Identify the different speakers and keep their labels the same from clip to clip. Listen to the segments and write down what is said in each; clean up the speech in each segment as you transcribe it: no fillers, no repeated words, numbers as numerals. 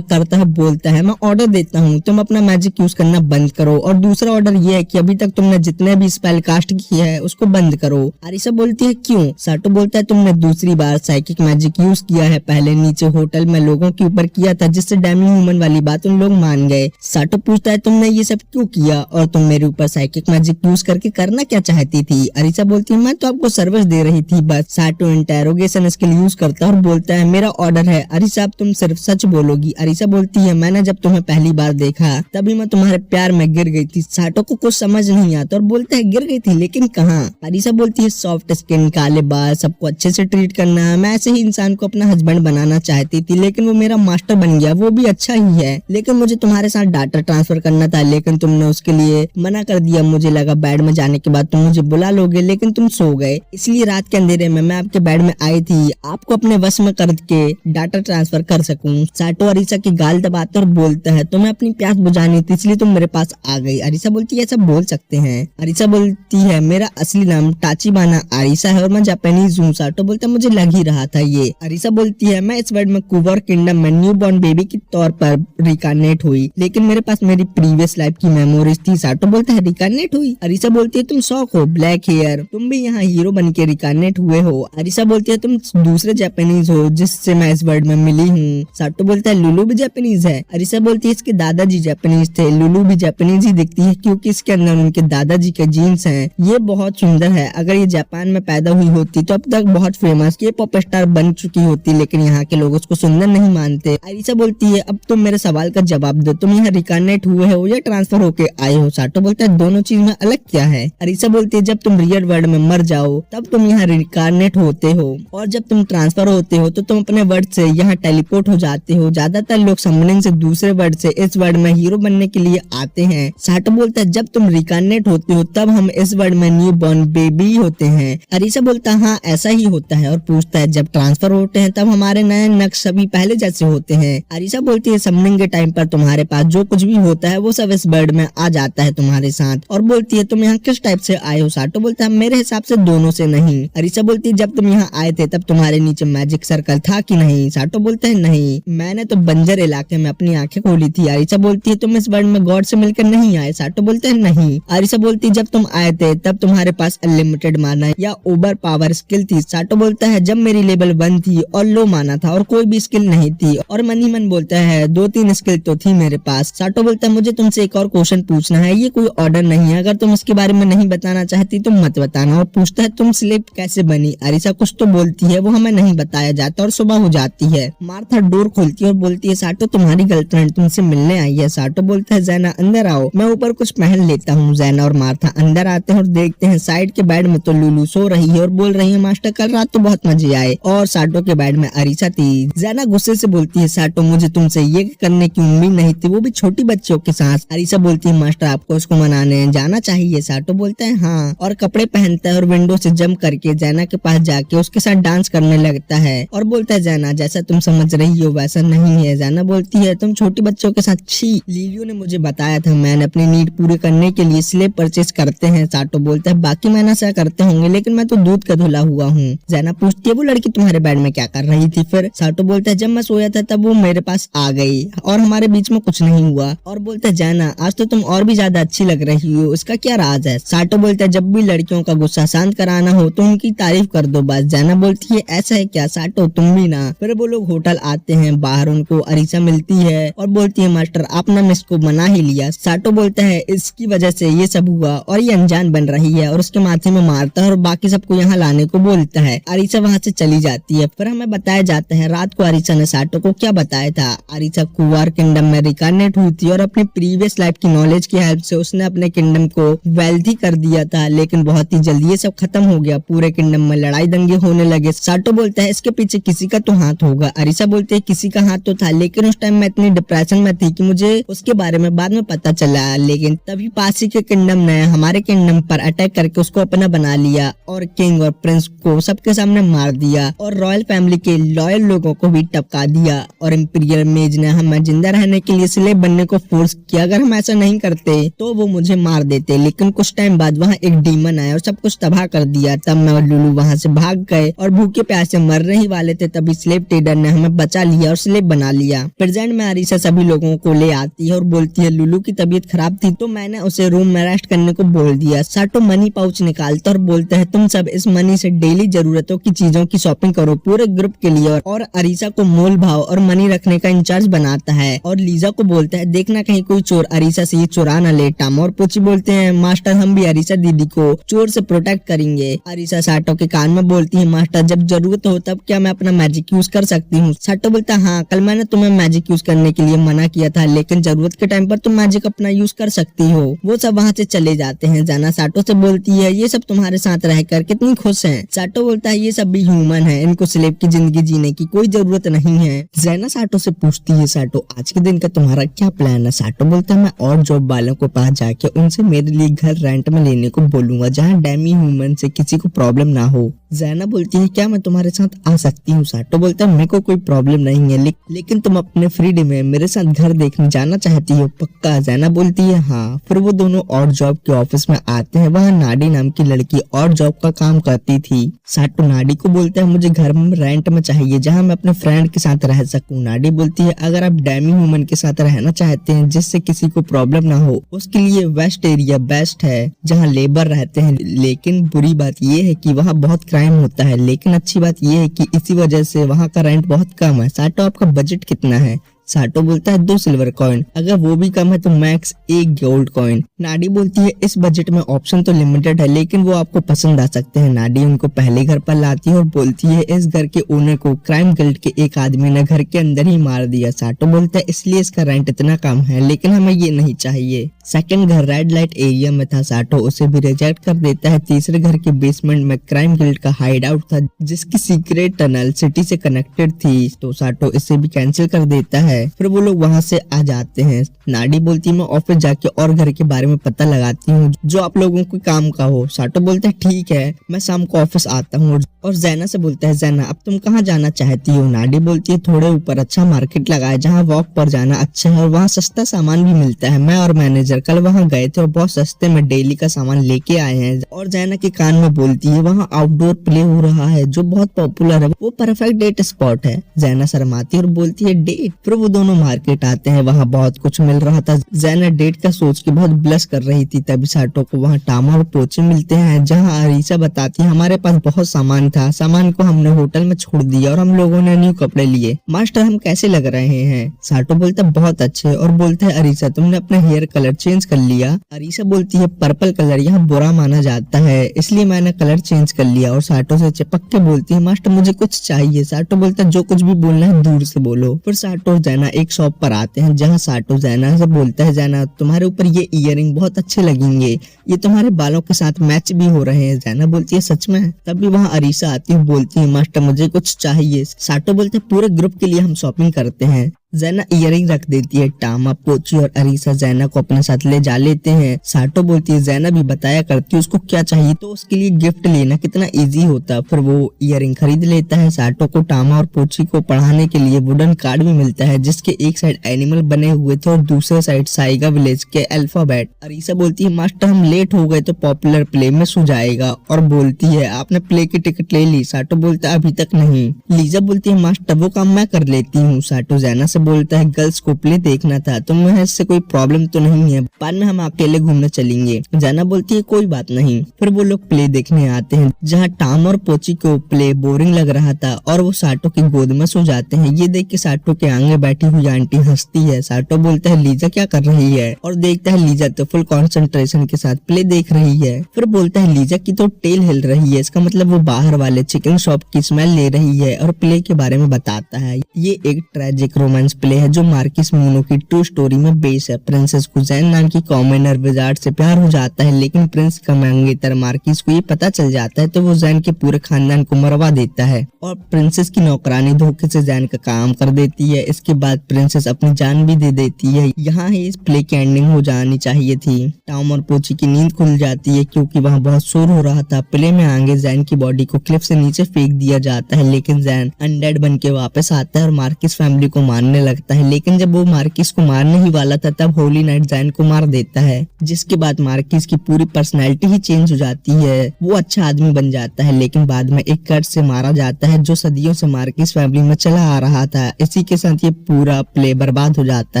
Speaker 1: करता है, बोलता है मैं ऑर्डर देता हूँ तुम अपना मैजिक यूज करना बंद करो, और दूसरा ऑर्डर ये है कि अभी तक तुमने जितने भी स्पेल कास्ट किया है उसको बंद करो। अरीसा बोलती है क्यों? साटो बोलता है तुमने दूसरी बार साइकिक मैजिक यूज किया है, पहले नीचे होटल में लोगों के ऊपर किया था जिससे डेमी ह्यूमन वाली बात उन लोग मान गए। साटो पूछता है तुमने ये सब क्यों किया और तुम मेरे ऊपर साइकिक मैजिक यूज करके करना क्या चाहती थी? अरीसा बोलती है मैं तो आपको सर्विस दे रही थी बस। साटो इंटेरोगेशन स्किल यूज करता है और बोलता है मेरा ऑर्डर है अरीसा अब तुम सिर्फ सच बोलोगी। अरीसा बोलती है मैंने जब तुम्हें पहली बार देखा तभी मैं तुम्हारे प्यार में गिर गई थी। साटो को कुछ समझ नहीं आता और बोलता है गिर गई थी लेकिन कहाँ? अरीसा बोलती है सॉफ्ट स्किन, काले बाल, सबको अच्छे से ट्रीट करना, मैं ऐसे ही इंसान को अपना हस्बैंड बनाना चाहती थी लेकिन वो मेरा मास्टर बन गया, वो भी अच्छा ही है, लेकिन मुझे तुम्हारे साथ डाटा ट्रांसफर करना था लेकिन तुमने उसके लिए मना कर दिया। मुझे लगा बेड में जाने के बाद तुम मुझे बुला लोगे लेकिन तुम सो गए, इसलिए रात के अंधेरे में मैं आपके बेड में आई थी आपको अपने वश में करके डाटा ट्रांसफर कर सकूं। साटो अरीसा की गाल दबाता और बोलता है तुम्हें अपनी प्यास बुझानी थी इसलिए तुम मेरे पास आ गई। अरीसा बोलती है ऐसा बोल सकते हैं। अरीसा बोलती है मेरा असली नाम टाचिबाना अरीसा है और मैं जापानीज हूँ। साटो बोलता है मुझे लग ही रहा था ये। अरीसा बोलती है मैं इस वर्ल्ड में कुवर किंगडम में न्यू बॉर्न बेबी के तौर पर रिकार्नेट हुई लेकिन मेरे पास मेरी प्रीवियस लाइफ की मेमोरीज थी। साटो बोलता है रिकार्नेट हुई? अरीसा बोलती है तुम शौक हो, ब्लैक हेयर, तुम भी यहाँ हीरो बन के रिकार्नेट हुए हो। अरीसा बोलती है तुम दूसरे जापानीज हो जिससे मैं इस वर्ल्ड में मिली हूँ। साटो बोलता है लुलू भी जापानीज है? अरीसा बोलती है इसके दादाजी जापानीज थे, लुलू भी जापानीज ही दिखती है क्योंकि इसके अंदर उनके दादाजी के जीन्स हैं। ये बहुत सुंदर है, अगर ये जापान में पैदा हुई होती तो अब तक बहुत फेमस के पॉप स्टार बन चुकी होती लेकिन यहाँ के लोग उसको सुंदर नहीं मानते। अरीसा बोलती है अब तुम मेरे सवाल का जवाब दो, तुम यहाँ रिकार्नेट हुए हो या ट्रांसफर होके आए हो? साटो बोलता है दोनों चीज में अलग क्या है? अरीसा बोलती है जब तुम रियल वर्ल्ड में मर जाओ तब तुम यहाँ रिकार्नेट होते हो और जब तुम ट्रांसफर होते हो तो तुम अपने वर्ड से यहाँ टेलीपोर्ट हो जाते हो। ज्यादातर लोग समनिंग से दूसरे वर्ड से इस वर्ड में हीरो बनने के लिए आते हैं। साटो बोलता है जब तुम रिकार्नेट होते हो तब हम इस वर्ड में न्यू बॉर्न बेबी होते हैं। अरीसा बोलता है हाँ ऐसा ही होता है और पूछता है जब ट्रांसफर होते हैं तब हमारे नए नक्श सभी पहले जैसे होते हैं। अरीसा बोलती है समनिंग के टाइम पर तुम्हारे पास जो कुछ भी होता है वो सब इस वर्ड में आ जाता है तुम्हारे साथ, और बोलती है तुम यहाँ किस टाइप से आए हो? साटो बोलता है मेरे हिसाब से दोनों से नहीं। अरीसा बोलती है जब तुम यहाँ आए थे तब तुम्हारे नीचे मैजिक सर्कल था कि नहीं? साटो बोलता है नहीं, मैंने तो बंजर इलाके में अपनी आंखें खोली थी। अरीसा बोलती है तुम इस वर्ल्ड में गॉड से मिलकर नहीं आए? साटो बोलता है नहीं। अरीसा बोलती है जब तुम आए थे तब तुम्हारे पास अनलिमिटेड माना या ओवर पावर स्किल थी? साटो बोलता है जब मेरी लेवल 1 थी और लो माना था और कोई भी स्किल नहीं थी, और मन ही मन बोलता है 2-3 स्किल तो थी मेरे पास। साटो बोलता है मुझे तुमसे एक और क्वेश्चन पूछना है, ये कोई ऑर्डर नहीं है, अगर तुम इसके बारे में नहीं बताना चाहती तो मत बताना। और पूछता है तुम स्लेव कैसे बनी? अरीसा कुछ तो बोलती है वो हमें नहीं बताया जाता और सुबह हो जाती है। मार्था डोर खोलती है और बोलती है साटो तुम्हारी गर्लफ्रेंड तुमसे मिलने आई है। साटो बोलता है जैना अंदर आओ, मैं ऊपर कुछ पहन लेता हूँ। जैना और मार्था अंदर आते हैं और देखते हैं साइड के बेड में तो लुलू सो रही है और बोल रही है मास्टर कल रात तो बहुत मजे आए, और साटो के बेड में अरीसा थी। जैना गुस्से से बोलती है साटो मुझे तुमसे ये करने की उम्मीद नहीं थी, वो भी छोटी बच्चों के साथ। अरीसा बोलती है मास्टर आपको उसको मनाने जाना चाहिए। साटो बोलता है हाँ, और कपड़े पहनता है और विंडो से जंप करके जैना के पास जाके उसके साथ डांस करने लगता है और बोलता है जैना जैसा तुम समझ रही हो वैसा नहीं है। जैना बोलती है तुम छोटी बच्चों के साथ छी, लीलियो ने मुझे बताया था मैंने अपनी नीड पूरी करने के लिए स्लेब परचेज करते हैं। साटो बोलता है बाकी मैंने ऐसा करते होंगे लेकिन मैं तो दूध का धुला हुआ हूँ। जैना पूछती है वो लड़की तुम्हारे बेड में क्या कर रही थी? फिर साटो बोलता है जब मैं सोया था तब वो मेरे पास आ गई और हमारे बीच में कुछ नहीं हुआ, और बोलता है जैना आज तो तुम और भी ज्यादा अच्छी लग रही हो, इसका क्या राज है? साटो बोलता है जब भी लड़कियों का गुस्सा शांत कराना हो तो उनकी तारीफ कर दो बस। जैना बोलती है ऐसा है क्या? साटो तुम भी ना। फिर वो लोग होटल आते हैं, बाहर उनको अरीसा मिलती है और बोलती है मास्टर आपने मिस को मना ही लिया। साटो बोलता है इसकी वजह से ये सब हुआ और ये अनजान बन रही है, और उसके माथे में मारता है और बाकी सबको यहाँ लाने को बोलता है। अरीसा वहाँ से चली जाती है। फिर हमें बताया जाता है रात को अरीसा ने साटो को क्या बताया था। अरीसा कुवार किंगडम में रिकार्नेट हुई थी और अपनी प्रीवियस लाइफ की नॉलेज की हेल्प से उसने अपने किंगडम को वेल्थी कर दिया था, लेकिन बहुत ही जल्दी ये सब खत्म हो गया, पूरे किंगडम में लड़ाई दंगे होने लगे। साटो बोलता है इसके पीछे किसी का तो हाथ होगा। अरीसा बोलते है किसी का हाथ तो था लेकिन उस टाइम मैं इतनी डिप्रेशन में थी कि मुझे उसके बारे में बाद में पता चला, लेकिन तभी पासी के किंगडम ने हमारे किंगडम पर अटैक करके उसको अपना बना लिया और किंग और प्रिंस को सबके सामने मार दिया और रॉयल फैमिली के लॉयल लोगों को भी टपका दिया, और इंपीरियल मेज ने हमें जिंदा रहने के लिए स्लेव बनने को फोर्स किया। अगर हम ऐसा नहीं करते तो वो मुझे मार देते, लेकिन कुछ टाइम बाद वहाँ एक डीमन आया और सब कुछ तबाह कर दिया। तब मैं और लुलू वहाँ से भाग गए और भूखे प्यासे मरने ही वाले थे, तभी स्लेव ट्रेडर ने हमें बचा लिया और स्लेव बना लिया। लिया। प्रेजेंट में अरीसा सभी लोगों को ले आती है और बोलती है लुलू की तबीयत खराब थी तो मैंने उसे रूम में रेस्ट करने को बोल दिया। साटो मनी पाउच निकालता और बोलता है तुम सब इस मनी से डेली जरूरतों की चीजों की शॉपिंग करो पूरे ग्रुप के लिए। और अरीसा को मोल भाव और मनी रखने का इंचार्ज बनाता है और लीजा को बोलता है देखना कहीं कोई चोर अरीसा से ये चुरा न ले। टाम और पोची बोलते हैं मास्टर हम भी अरीसा दीदी को चोर से प्रोटेक्ट करेंगे। अरीसा साटो के कान में बोलती है मास्टर जब जरूरत हो तब क्या मैं अपना मैजिक यूज कर सकती हूँ। साटो बोलता है हाँ कल मैंने तुम्हें मैजिक यूज करने के लिए मना किया था लेकिन जरूरत के टाइम पर तुम मैजिक अपना यूज कर सकती हो। वो सब वहाँ से चले जाते हैं। जाना साटो से बोलती है ये सब तुम्हारे साथ रहकर कितनी खुश है। साटो बोलता है ये सब भी ह्यूमन है इनको स्लेव की जिंदगी जीने की कोई जरूरत नहीं है। जैना साटो से पूछती है साटो आज के दिन का तुम्हारा क्या प्लान है। साटो बोलता है मैं और जॉब वालों को पास जाके उनसे मेरे लिए घर रेंट में लेने को बोलूंगा जहाँ डेमी ह्यूमन से किसी को प्रॉब्लम ना हो। जैना बोलती है क्या मैं तुम्हारे साथ आ सकती हूँ। साटो बोलता है मेरे को कोई प्रॉब्लम नहीं है लेकिन तुम अपने फ्रीडम में मेरे साथ घर देखने जाना चाहती हो पक्का। जैना बोलती है हाँ। फिर वो दोनों और जॉब के ऑफिस में आते हैं। वहाँ नाडी नाम की लड़की और जॉब का काम करती थी। साटो नाडी को बोलता है मुझे घर में रेंट में चाहिए जहाँ मैं अपने फ्रेंड के साथ रह सकूं। नाडी बोलती है अगर आप डेमी ह्यूमन के साथ रहना चाहते हैं जिससे किसी को प्रॉब्लम ना हो उसके लिए वेस्ट एरिया बेस्ट है जहाँ लेबर रहते हैं लेकिन बुरी बात ये है कि वहाँ बहुत क्राइम होता है लेकिन अच्छी बात ये है कि इसी वजह से वहाँ का रेंट बहुत कम है। साटो आपका बजट कितना है। साटो बोलता है 2 सिल्वर कॉइन अगर वो भी कम है तो मैक्स 1 गोल्ड कॉइन। नाडी बोलती है इस बजट में ऑप्शन तो लिमिटेड है लेकिन वो आपको पसंद आ सकते हैं। नाडी उनको पहले घर पर लाती है और बोलती है इस घर के ओनर को क्राइम गिल्ड के एक आदमी ने घर के अंदर ही मार दिया। साटो बोलता है इसलिए इसका रेंट इतना कम है लेकिन हमें ये नहीं चाहिए। सेकंड घर रेड लाइट एरिया में था। साटो उसे भी रिजेक्ट कर देता है। तीसरे घर के बेसमेंट में क्राइम गिल्ड का हाइड आउट था जिसकी सीक्रेट टनल सिटी से कनेक्टेड थी तो साटो इसे भी कैंसिल कर देता है। फिर वो लोग वहाँ से आ जाते हैं। नाडी बोलती है मैं ऑफिस जाके और घर के बारे में पता लगाती हूँ जो आप लोगों को काम का हो। साटो बोलता है ठीक है मैं शाम को ऑफिस आता हूँ। और जैना से बोलता है जैना अब तुम कहाँ जाना चाहती हो। नाडी बोलती है थोड़े ऊपर अच्छा मार्केट लगा है जहाँ वॉक पर जाना अच्छा है और वहाँ सस्ता सामान भी मिलता है। मैं और मैनेजर कल वहाँ गए थे और बहुत सस्ते में डेली का सामान लेके आए हैं। और जैना के कान में बोलती है वहाँ आउटडोर प्ले हो रहा है जो बहुत पॉपुलर है वो परफेक्ट डेट स्पॉट है। जैना शर्माती है और बोलती है डेट। फिर वो दोनों मार्केट आते हैं। वहाँ बहुत कुछ मिल रहा था। जैना डेट का सोच के बहुत ब्लश कर रही थी तभी साटो को वहाँ टामा और पोचे मिलते हैं जहाँ अरीसा बताती है हमारे पास बहुत सामान था सामान को हमने होटल में छोड़ दिया और हम लोगों ने न्यू कपड़े लिए। मास्टर हम कैसे लग रहे हैं। साटो बोलता है बहुत अच्छे और बोलता है अरीसा तुमने अपना हेयर कलर चेंज कर लिया। अरीसा बोलती है पर्पल कलर यहाँ बुरा माना जाता है इसलिए मैंने कलर चेंज कर लिया। और साटो से चिपक के बोलती है मास्टर मुझे कुछ चाहिए। साटो बोलता है जो कुछ भी बोलना है दूर से बोलो। फिर साटो और जैना एक शॉप पर आते हैं जहाँ साटो जैना से बोलता है जैना तुम्हारे ऊपर ये इयररिंग बहुत अच्छे लगेंगे ये तुम्हारे बालों के साथ मैच भी हो रहे हैं। जैना बोलती है सच में। तभी वहाँ अरीसा आती है बोलती है मास्टर मुझे कुछ चाहिए। साटो बोलते हैं पूरे ग्रुप के लिए हम शॉपिंग करते हैं। जैना इयरिंग रख देती है। टामा पोची और अरीसा जैना को अपने साथ ले जा लेते हैं। साटो बोलती है जैना भी बताया करती है उसको क्या चाहिए तो उसके लिए गिफ्ट लेना कितना इजी होता। फिर वो इयरिंग खरीद लेता है। साटो को टामा और पोची को पढ़ाने के लिए वुडन कार्ड भी मिलता है जिसके एक साइड एनिमल बने हुए थे और दूसरे साइड साइगा विलेज के अल्फाबेट। अरीसा बोलती है मास्टर हम लेट हो गए तो पॉपुलर प्ले में सो जाएगा। और बोलती है आपने प्ले की टिकट ले ली। साटो बोलता है अभी तक नहीं। लीजा बोलती है मास्टर वो काम मैं कर लेती हूँ। साटो जैना से बोलता है गर्ल्स को प्ले देखना था तुम्हें इससे कोई प्रॉब्लम तो नहीं है बाद में हम अकेले घूमने चलेंगे। जैना बोलती है कोई बात नहीं। फिर वो लोग प्ले देखने आते हैं जहाँ टाम और पोची को प्ले बोरिंग लग रहा था और वो साटो की गोद में सो जाते हैं। ये देख के साटो के आगे बैठी हुई आंटी हंसती है। साटो बोलता है लीजा क्या कर रही है और देखता है लीजा तो फुल कंसंट्रेशन के साथ प्ले देख रही है। फिर बोलता है लीजा की तो टेल हिल रही है इसका मतलब वो बाहर वाले चिकन शॉप की स्मेल ले रही है और प्ले के बारे में बताता है। ये एक ट्रेजिक रोमांस प्ले है जो मार्किस मूनो की ट्रू स्टोरी में बेस है। प्रिंसेस को जैन नाम की कॉमनर विजार्ड से प्यार हो जाता है लेकिन प्रिंस का मंगेतर मार्किस को ये पता चल जाता है तो वो जैन के पूरे खानदान को मरवा देता है और प्रिंसेस की नौकरानी धोखे से जैन का काम कर देती है। इसके बाद प्रिंसेस अपनी जान भी दे देती है। यहाँ ही इस प्ले की एंडिंग हो जानी चाहिए थी। टॉम और पोची की नींद खुल जाती है क्योंकि वहाँ बहुत शोर हो रहा था। प्ले में आगे जैन की बॉडी को क्लिफ से नीचे फेंक दिया जाता है लेकिन जैन अनडेड बन के वापस आता है और मार्किस फैमिली को मारने लगता है, लेकिन जब वो मार्किस को मारने ही वाला था तब होली नाइट जैन को मार देता है, जिसके बाद मार्किस की पूरी पर्सनैलिटी ही चेंज हो जाती है। वो अच्छा आदमी बन जाता है, लेकिन बाद में एक कर्स से मारा जाता है जो सदियों से मार्किस फैमिली में चला आ रहा था। इसी के साथ ये पूरा प्ले बर्बाद हो जाता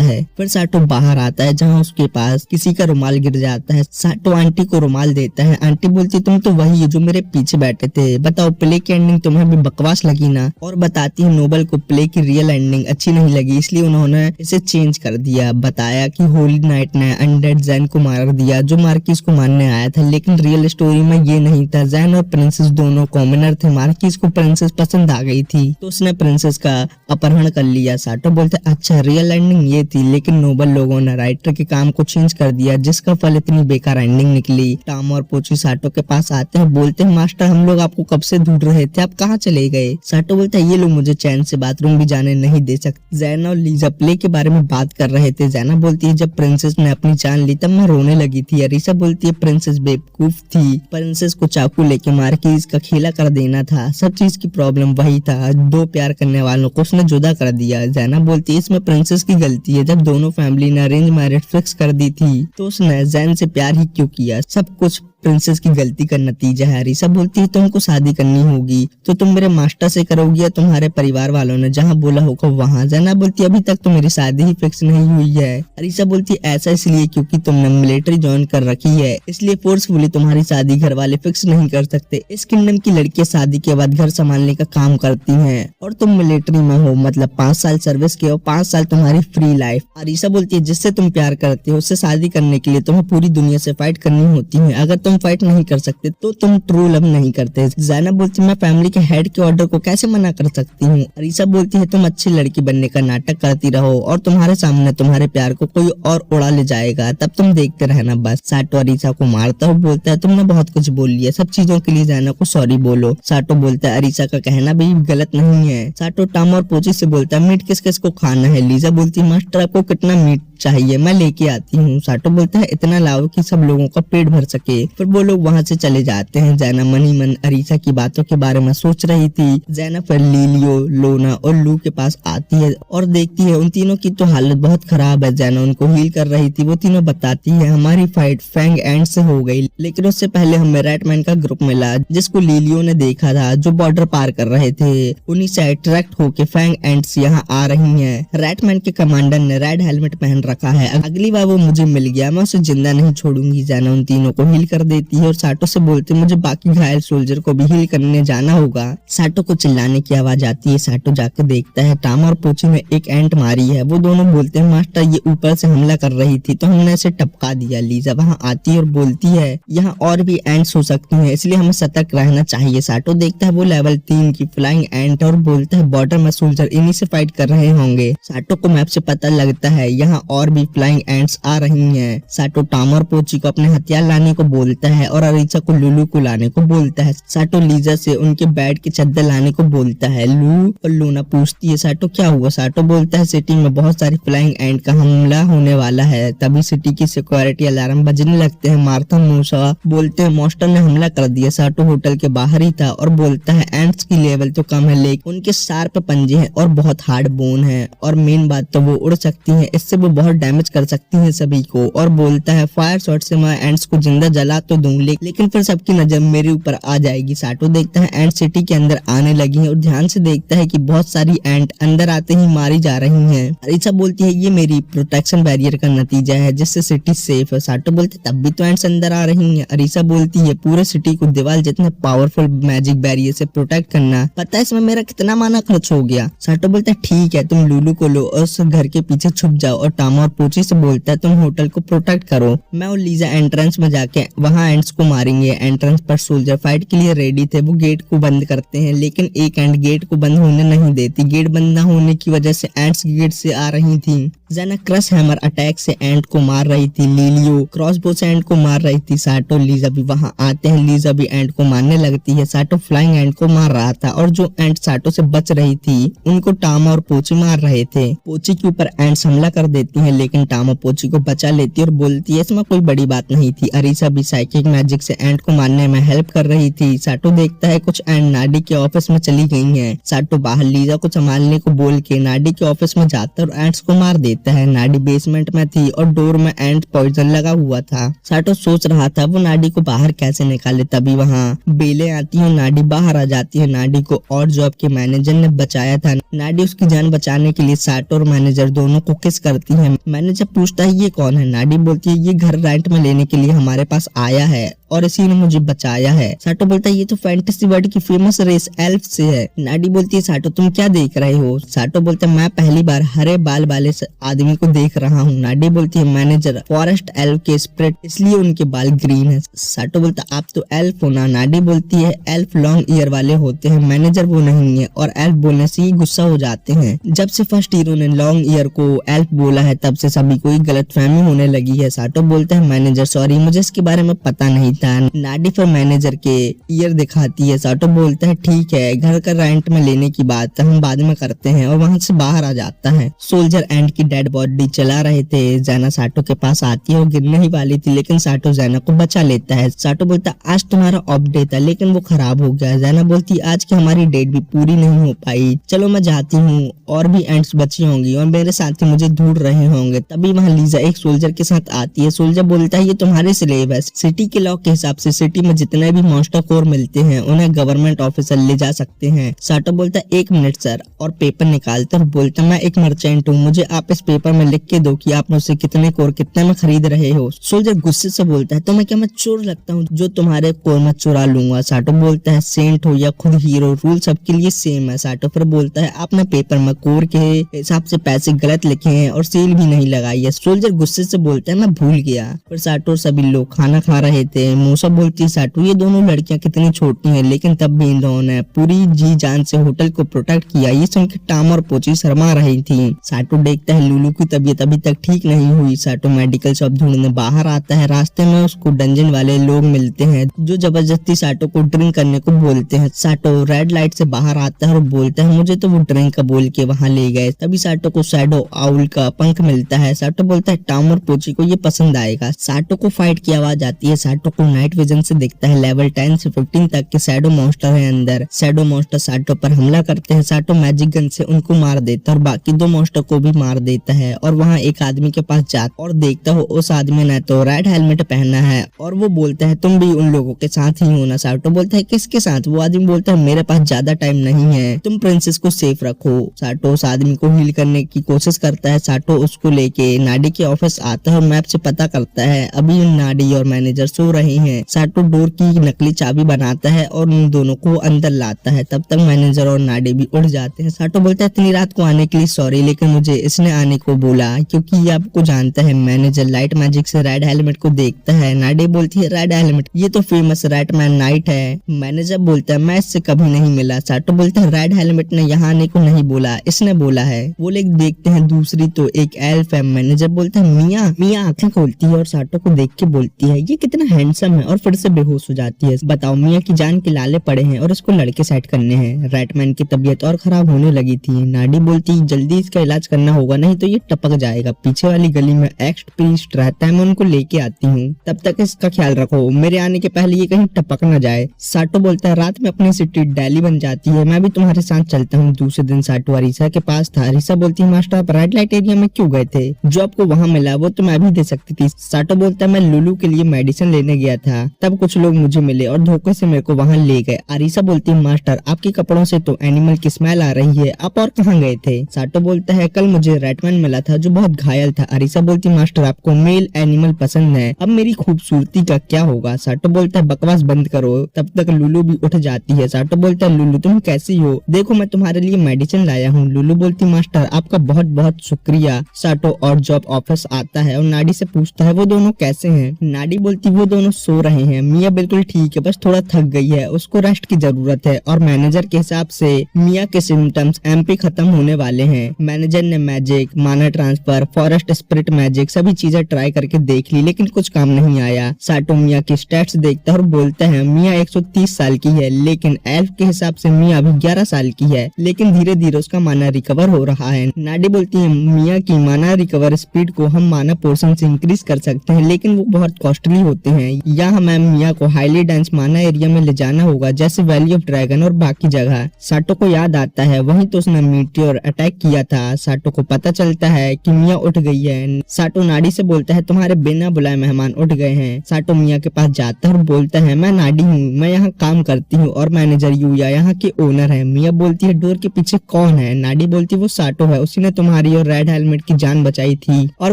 Speaker 1: है। फिर साटो बाहर आता है जहाँ उसके पास किसी का रुमाल गिर जाता है। साटो आंटी को रुमाल देता है। आंटी बोलती तुम तो वही है जो मेरे पीछे बैठे थे, बताओ प्ले की एंडिंग तुम्हें भी बकवास लगी ना। और बताती है नोबल को प्ले की रियल एंडिंग अच्छी नहीं लगी, इसलिए उन्होंने इसे चेंज कर दिया। बताया कि होली नाइट ने अनडेड जैन को मार दिया जो मार्किस को मारने आया था, लेकिन रियल स्टोरी में ये नहीं था। जैन और प्रिंसेस दोनों कॉमनर थे। मार्किस को प्रिंसेस पसंद आ गई थी तो उसने प्रिंसेस का अपहरण कर लिया। साटो बोलते अच्छा रियल एंडिंग ये थी, लेकिन नोबल लोगों ने राइटर के काम को चेंज कर दिया, जिसका फल इतनी बेकार एंडिंग निकली। टॉम और पोची साटो के पास आते हैं, बोलते हैं मास्टर हम लोग आपको कब से ढूंढ रहे थे, आप कहाँ चले गए। साटो बोलता है ये लोग मुझे चैन से बाथरूम भी जाने नहीं दे सकते। जैना और लीजा प्ले के बारे में बात कर रहे थे। जैना बोलती है जब प्रिंसेस ने अपनी जान ली तब मैं रोने लगी थी। अरीसा बोलती है प्रिंसेस बेवकूफ थी, प्रिंसेस को चाकू लेके मार के इसका खेला कर देना था। सब चीज की प्रॉब्लम वही था, दो प्यार करने वालों को उसने जुदा कर दिया। जैना बोलती है इसमें प्रिंसेस की गलती है, जब दोनों फैमिली ने अरेंज मैरिज फिक्स कर दी थी तो उसने जैन से प्यार ही क्यों किया, सब कुछ प्रिंसेस की गलती का नतीजा है। अरीसा बोलती है तुमको शादी करनी होगी तो तुम मेरे मास्टर से करोगी या तुम्हारे परिवार वालों ने जहाँ बोला होगा वहाँ। जैना बोलती है अभी तक तो मेरी शादी ही फिक्स नहीं हुई है। अरीसा बोलती है ऐसा इसलिए क्योंकि तुमने मिलिट्री ज्वाइन कर रखी है, इसलिए फोर्सफुली तुम्हारी शादी घर वाले फिक्स नहीं कर सकते। इस किंगडम की लड़कियां शादी के बाद घर संभालने का काम करती है और तुम मिलिट्री में हो, मतलब 5 साल सर्विस के हो, 5 साल तुम्हारी फ्री लाइफ। अरीसा बोलती है जिससे तुम प्यार करते हो उससे शादी करने के लिए तुम्हें पूरी दुनिया से फाइट करनी होती है, अगर तुम फाइट नहीं कर सकते तो तुम ट्रू लव नहीं करते। जैना बोलती मैं फैमिली के हेड के ऑर्डर को कैसे मना कर सकती हूँ। अरीसा बोलती है तुम अच्छी लड़की बनने का नाटक करती रहो और तुम्हारे सामने तुम्हारे प्यार को कोई और उड़ा ले जाएगा, तब तुम देखते रहना बस। साटो अरीसा को मारता हुआ बोलता है तुमने बहुत कुछ बोल लिया, सब चीजों के लिए जैना को सॉरी बोलो। साटो बोलता है अरीसा का कहना भी गलत नहीं है। साटो टॉम और पोची से बोलता है मीट किस किस को खाना है। लीजा बोलती है मास्टर आपको कितना मीट चाहिए, मैं लेके आती हूँ। साटो बोलता है इतना लाओ कि सब लोगों का पेट भर सके। फिर वो लोग वहाँ से चले जाते हैं। जैना मन ही मन अरीसा की बातों के बारे में सोच रही थी। जैना फिर लीलियो, लोना और लू के पास आती है और देखती है उन तीनों की तो हालत बहुत खराब है। जैना उनको हील कर रही थी। वो तीनों बताती है हमारी फाइट फैंग एंड से हो गई, लेकिन उससे पहले हमें रैटमैन का ग्रुप मिला जिसको लीलियो ने देखा था जो बॉर्डर पार कर रहे थे। उन्हीं से अट्रैक्ट होके फैंग एंड्स यहाँ आ रही हैं। रैटमैन के कमांडर ने रेड हेलमेट पहन रखा है, अगली बार वो मुझे मिल गया मैं उसे जिंदा नहीं छोड़ूंगी। जैना उन तीनों को हील कर देती है और साटो से बोलते मुझे बाकी घायल सोल्जर को भी हील करने जाना होगा। साटो को चिल्लाने की आवाज आती है। साटो जाकर देखता है टॉम और पोची ने एक एंट मारी है। वो दोनों बोलते हैं मास्टर ये ऊपर से हमला कर रही थी तो हमने इसे टपका दिया। लीजा वहाँ आती है और बोलती है यहाँ और भी एंट्स हो सकती हैं, इसलिए हमें सतर्क रहना चाहिए। साटो देखता है वो लेवल 3 की फ्लाइंग एंट और बोलता है बॉर्डर में सोल्जर इन्हीं से फाइट कर रहे होंगे। साटो को मैप से पता लगता है यहाँ और भी फ्लाइंग एंट्स आ रही हैं। साटो टॉम और पोची को अपने हथियार लाने को बोलता है और अरीसा को लुलू को लाने को बोलता है। साटो लीजा से उनके बेड की चादर लाने को बोलता है। लू और लूना पूछती है साटो क्या हुआ। साटो बोलता है सिटी में बहुत सारी फ्लाइंग एंट का हमला होने वाला है। तभी सिटी की सिक्योरिटी अलार्म बजने लगते हैं। मार्था मूसा बोलते हैं मास्टर ने हमला कर दिया। साटो होटल के बाहर ही था और बोलता है एंट्स की लेवल तो कम है लेकिन उनके शार्प पंजे हैं और बहुत हार्ड बोन है, और मेन बात तो वो उड़ सकती हैं, इससे वो बहुत डैमेज कर सकती हैं सभी को। और बोलता है फायर शॉट से मैं एंट्स को जिंदा जला तो दूं लेकिन फिर सबकी नजर मेरे ऊपर आ जाएगी। साटो देखता है एंट सिटी के अंदर आने लगी हैं और ध्यान से देखता है कि बहुत सारी एंट अंदर आते ही मारी जा रही हैं। अरीसा बोलती है ये मेरी प्रोटेक्शन बैरियर का नतीजा है जिससे सिटी सेफ है। साटो बोलते तब भी तो एंट्स अंदर आ रही हैं। अरीसा बोलती है पूरे सिटी को दीवार जितने पावरफुल मैजिक बैरियर से प्रोटेक्ट करना, पता है इसमें मेरा कितना माना खर्च हो गया। साटो बोलता है ठीक है तुम लुलू को लो और उस घर के पीछे छुप जाओ। और टॉम और पोची से बोलता है तुम होटल को प्रोटेक्ट करो, मैं और लीजा एंट्रेंस में जाके वहाँ एंट्स को मारेंगे। एंट्रेंस पर सोल्जर फाइट के लिए रेडी थे। वो गेट को बंद करते हैं लेकिन एक एंट गेट को बंद होने नहीं देती। गेट बंद न होने की वजह से एंट्स गेट से आ रही थी। जेना क्रश हैमर अटैक से एंट को मार रही थी। लीलियो क्रॉसबो से एंट को मार रही थी। साटो लीजा भी वहाँ आते हैं। लीजा भी एंट को मारने लगती है। साटो फ्लाइंग एंट को मार रहा था और जो एंट साटो से बच रही थी उनको टॉम और पोची मार रहे थे। पोची के ऊपर एंट्स हमला कर देती हैं, लेकिन टामो पोची को बचा लेती है और बोलती है इसमें कोई बड़ी बात नहीं थी। अरीसा भी साइकिक मैजिक से एंट को मारने में हेल्प कर रही थी। साटो देखता है कुछ एंट नाडी के ऑफिस में चली गई हैं। साटो बाहर लीजा को संभालने को बोल के नाडी के ऑफिस में जाता है और एंट्स को मार देता है। नाडी बेसमेंट में थी और डोर में एंट पॉइजन लगा हुआ था। साटो सोच रहा था वो नाडी को बाहर कैसे निकाले, तभी वहाँ बेले आती है, नाडी बाहर आ जाती है। नाडी को और जॉब के मैनेजर ने बचाया था। नाडी उसकी जान बचाने के लिए साटो और मैनेजर दोनों को किस करती है। मैनेजर पूछता है ये कौन है। नाडी बोलती है ये घर रेंट में लेने के लिए हमारे पास आया है और इसी ने मुझे बचाया है। साटो बोलता है ये तो फैंटेसी वर्ल्ड की फेमस रेस एल्फ से है। नाडी बोलती है साटो तुम क्या देख रहे हो। साटो बोलता है मैं पहली बार हरे बाल वाले आदमी को देख रहा हूँ। नाडी बोलती है मैनेजर फॉरेस्ट एल्फ के स्प्रिट इसलिए उनके बाल ग्रीन है। साटो बोलता आप तो एल्फ हो ना। नाडी बोलती है एल्फ लॉन्ग ईयर वाले होते हैं, मैनेजर वो नहीं है, और एल्फ बोलने से ही गुस्सा हो जाते हैं। जब से फर्स्ट हीरो ने लॉन्ग ईयर को एल्फ बोला है तब से सभी को गलतफहमी होने लगी है। साटो बोलता है मैनेजर सॉरी मुझे इसके बारे में पता नहीं था। नाडी फिर मैनेजर के ईयर दिखाती है। साटो बोलता है ठीक है घर का रेंट में लेने की बात हम बाद में करते हैं, और वहाँ से बाहर आ जाता है। सोल्जर एंड की डेड बॉडी चला रहे थे। जैना साटो के पास आती है, वो गिरने ही वाली थी लेकिन साटो जैना को बचा लेता है। साटो बोलता है आज तुम्हारा ऑफ डे था लेकिन वो खराब हो गया। जैना बोलती आज की हमारी डेट भी पूरी नहीं हो पाई, चलो मैं जाती हूँ, और भी एंट्स बची होंगी और मेरे साथी मुझे ढूंढ रहे होंगे। तभी वहाँ लीजा एक सोल्जर के साथ आती है। सोल्जर बोलता है ये तुम्हारे स्लेव है। सिटी के लॉ के हिसाब से सिटी में जितने भी मॉन्स्टर कोर मिलते हैं उन्हें गवर्नमेंट ऑफिसर ले जा सकते हैं। साटो बोलता है एक मिनट सर, और पेपर निकालता और बोलता मैं एक मर्चेंट हूँ, मुझे आप इस पेपर में लिख के दो कि आप मुझसे कितने कोर कितने में खरीद रहे हो। सोल्जर गुस्से से बोलता है तो मैं क्या मैं चोर लगता हूँ जो तुम्हारे कोर में चुरा लूंगा। साटो बोलता है सेंट हो या खुद हीरो रूल सबके लिए सेम है। साटो फिर बोलता है आपने पेपर में कोर के हिसाब से पैसे गलत लिखे हैं और सील भी नहीं लगाई है। सोल्जर गुस्से से बोलता है मैं भूल गया। फिर साटो सभी लोग खाना खा रहे थे। मूसा बोलती है साटो ये दोनों लड़कियां कितनी छोटी हैं लेकिन तब भी इन दोनों ने पूरी जी जान से होटल को प्रोटेक्ट किया। ये सुन के टाम और पोची शर्मा रही थी। साटो देखता है लुलू की तबीयत अभी तक ठीक नहीं हुई। साटो मेडिकल शॉप ढूंढने बाहर आता है। रास्ते में उसको डंजन वाले लोग मिलते हैं जो जबरदस्ती साटो को ड्रिंक करने को बोलते हैं। साटो रेड लाइट से बाहर आता है और बोलता है मुझे तो वो ड्रिंक का बोल के वहाँ ले गए। तभी साटो को शैडो आउल का पंख मिलता है। साटो बोलता है टाम और पोची को ये पसंद आएगा। साटो को फाइट की आवाज आती है। साटो को नाइट विजन से दिखता है लेवल 10 से 15 तक के शैडो मॉन्स्टर है अंदर। शैडो मॉन्स्टर साटो पर हमला करते हैं। साटो मैजिक गन से उनको मार देता है और बाकी दो मॉन्स्टर को भी मार देता है। और वहाँ एक आदमी के पास जाता और देखता हो उस आदमी ने तो रेड हेलमेट पहना है और वो बोलता है तुम भी उन लोगों के साथ ही हो ना। साटो बोलता है किसके साथ। वो आदमी बोलता है मेरे पास ज्यादा टाइम नहीं है, तुम प्रिंसेस को सेफ रखो। साटो उस आदमी को हील करने की कोशिश करता है। साटो उसको लेके नाडी के ऑफिस आता है और मैप से पता करता है अभी नाडी और मैनेजर सो रहे हैं। साटो डोर की नकली चाबी बनाता है और उन दोनों को अंदर लाता है। तब तक मैनेजर और नाडी भी उठ जाते हैं। साटो बोलता है इतनी रात को आने के लिए सॉरी लेकिन मुझे इसने आने को बोला क्योंकि ये आपको जानता है। मैनेजर लाइट मैजिक से रेड हेलमेट को देखता है। नाडी बोलती है रेड हेलमेट ये तो फेमस रैटमैन नाइट है। मैनेजर बोलता है मैं इससे कभी नहीं मिला। साटो बोलता है रेड हेलमेट ने यहाँ आने को नहीं बोला, इसने बोला है। वो लोग देखते हैं दूसरी तो एक एल्फ है। मैनेजर बोलता है मिया। मिया आंखें खोलती है और साटो को देख के बोलती है ये कितना हैंडसम है और फिर से बेहोश हो जाती है। बताओ मिया की जान के लाले पड़े हैं और इसको लड़के सेट करने हैं। रैटमैन की तबीयत और खराब होने लगी थी। नाडी बोलती जल्दी इसका इलाज करना होगा नहीं तो ये टपक जाएगा। पीछे वाली गली में एक्स प्रीस्ट रहता है, मैं उनको लेके आती हूँ, तब तक इसका ख्याल रखो, मेरे आने के पहले ये कहीं टपक न जाए। साटो बोलता है रात में अपनी सिटी दिल्ली बन जाती है, मैं भी तुम्हारे साथ चलता हूँ। दूसरे दिन साटो अरीसा के पास था। अरीसा बोलती है मास्टर आप रेड लाइट एरिया में क्यों गए थे, जो आपको वहाँ मिला वो तो मैं भी दे सकती थी। साटो बोलता है मैं लुलू के लिए मेडिसिन लेने गया था, तब कुछ लोग मुझे मिले और धोखे से मेरे को वहाँ ले गए। अरीसा बोलती है मास्टर आपके कपड़ों से तो एनिमल की स्मेल आ रही है, आप और कहाँ गए थे। साटो बोलता है कल मुझे रैटमैन मिला था जो बहुत घायल था। अरीसा बोलती है मास्टर आपको मेल एनिमल पसंद है, अब मेरी खूबसूरती का क्या होगा। साटो बोलता है बकवास बंद करो। तब तक लुलू भी उठ जाती है। साटो बोलता है लुलू तुम कैसी हो, देखो मैं तुम्हारे लिए मेडिसिन लाया हूँ। लुलू बोलती मास्टर आपका बहुत बहुत शुक्रिया। साटो और जॉब ऑफिस आता है और नाडी से पूछता है वो दोनों कैसे हैं। नाडी बोलती वो दोनों सो रहे हैं। मिया बिल्कुल ठीक है, बस थोड़ा थक गई है, उसको रेस्ट की जरूरत है। और मैनेजर के हिसाब से मिया के सिम्टम्स एमपी खत्म होने वाले हैं। मैनेजर ने मैजिक, माना ट्रांसफर, फॉरेस्ट स्पिरिट मैजिक सभी चीजें ट्राई करके देख ली, लेकिन कुछ काम नहीं आया। साटो मिया की स्टैट्स देखता है और बोलता है मिया 130 साल की है, लेकिन एल्फ के हिसाब से मिया अभी 11 साल की है। लेकिन धीरे धीरे उसका माना रिकवर हो रहा है। नाडी बोलती है मिया की माना रिकवर स्पीड को हम माना पोर्शन से इंक्रीज कर सकते हैं, लेकिन वो बहुत कॉस्टली होते हैं। यहाँ हमें मिया को हाईली डेंस माना एरिया में ले जाना होगा, जैसे वैली ऑफ ड्रैगन और बाकी जगह। साटो को याद आता है वहीं तो उसने मीटियोर अटैक किया था। साटो को पता चलता है कि मिया उठ गई है। साटो नाडी से बोलता है तुम्हारे बिना बुलाए मेहमान उठ गए हैं। साटो मिया के पास जाता है और बोलता है मैं नाडी हूँ, मैं यहाँ काम करती हूँ और मैनेजर यूया यहाँ के ओनर है। मिया बोलती है डोर के पीछे कौन है? नाडी बोलती है वो साटो है, उसी ने तुम्हारी और रेड हेलमेट की जान बचाई थी और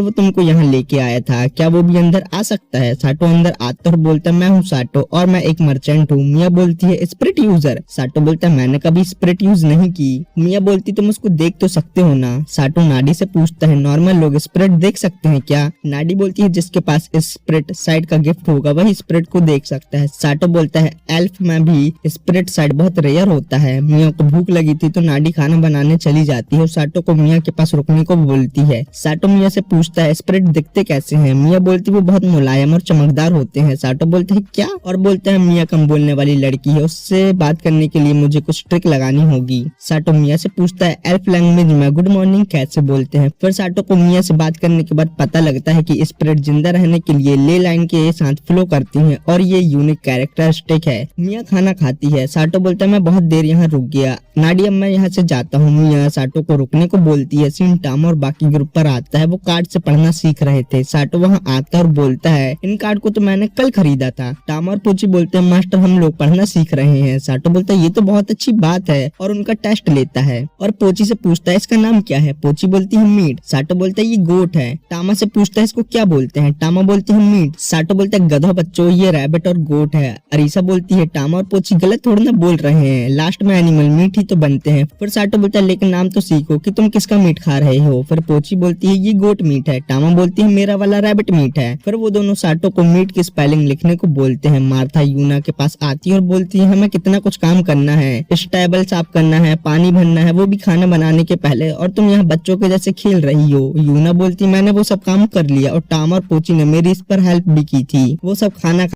Speaker 1: वो तुमको यहाँ लेके आया था। क्या वो भी अंदर आ सकता है? साटो अंदर आता और बोलता है मैं हूँ साटो और मैं एक मर्चेंट हूँ। मिया बोलती है स्पिरिट यूजर। साटो बोलता है मैंने कभी स्पिरिट यूज नहीं की। मिया बोलती तुम उसको देख तो सकते हो ना। साटो नाडी से पूछता है नॉर्मल लोग स्पिरिट देख सकते हैं क्या? नाडी बोलती है जिसके पास स्पिरिट साइड का गिफ्ट होगा वही स्पिरिट को देख सकता है। साटो बोलता है एल्फ में भी स्पिरिट साइड बहुत रेयर होता है। मिया को भूख लगी थी तो नाडी खाना बनाने चली जाती है और साटो को मिया के पास रुकने को बोलती है। साटो मिया से पूछता है स्पिरिट दिखते कैसे हैं? मिया बोलती वो बहुत मुलायम और चमकदार होते हैं। साटो बोलता है क्या? और बोलता है मिया कम बोलने वाली लड़की है, उससे बात करने के लिए मुझे कुछ ट्रिक लगानी होगी। साटो मिया से पूछता है एल्फ लैंग्वेज में गुड मॉर्निंग कैसे बोलते हैं? फिर साटो को मिया से बात करने के बाद पता लगता है कि स्पिरिट जिंदा रहने के लिए ले लाइन के साथ फ्लो करती हैं और ये यूनिक कैरेक्टरिस्टिक है। मिया खाना खाती है। साटो बोलता है मैं बहुत देर यहाँ रुक गया, नाडी अब मैं यहाँ से जाता हूँ। मिया साटो को रुकने को बोलती है। सीन टामा और बाकी ग्रुप पर आता है, वो कार्ड से पढ़ना सीख रहे थे। साटो वहाँ आता है और बोलता है इन कार्ड को तो मैंने कल खरीदा था। टामा और पोची बोलते हैं मास्टर हम लोग पढ़ना सीख रहे हैं। साटो बोलता है ये तो बहुत अच्छी बात है और उनका टेस्ट लेता है और पोची से पूछता है इसका नाम क्या है? पोची बोलती है मीट। साटो बोलता है ये गोट है। टामा से पूछता है इसको क्या बोलते हैं? टामा बोलती है मीट। साटो बोलता है गधा बच्चों ये रैबिट और गोट है। अरीसा बोलती है टामा और पोची गलत थोड़ी ना बोल रहे हैं, लास्ट में एनिमल मीट ही तो बनते हैं। फिर साटो बोलता है लेकिन नाम तो सीखो कि तुम किसका मीट खा रहे हो। फिर पोची बोलती है ये गोट मीट है। टामा बोलती है मेरा वाला रैबिट मीट है। फिर वो दोनों साटो को मीट की स्पेलिंग लिखने को बोलते हैं। मार्था यूना के पास आती है और बोलती है हमें कितना कुछ काम करना है, स्टेबल साफ करना है, पानी भरना है, वो भी खाना बनाने के पहले, और तुम यहाँ बच्चों के जैसे खेल रही हो। यूना बोलती मैंने वो सब काम कर लिया और टामा और पोची ने मेरी इस पर हेल्प भी की थी, वो सब खाना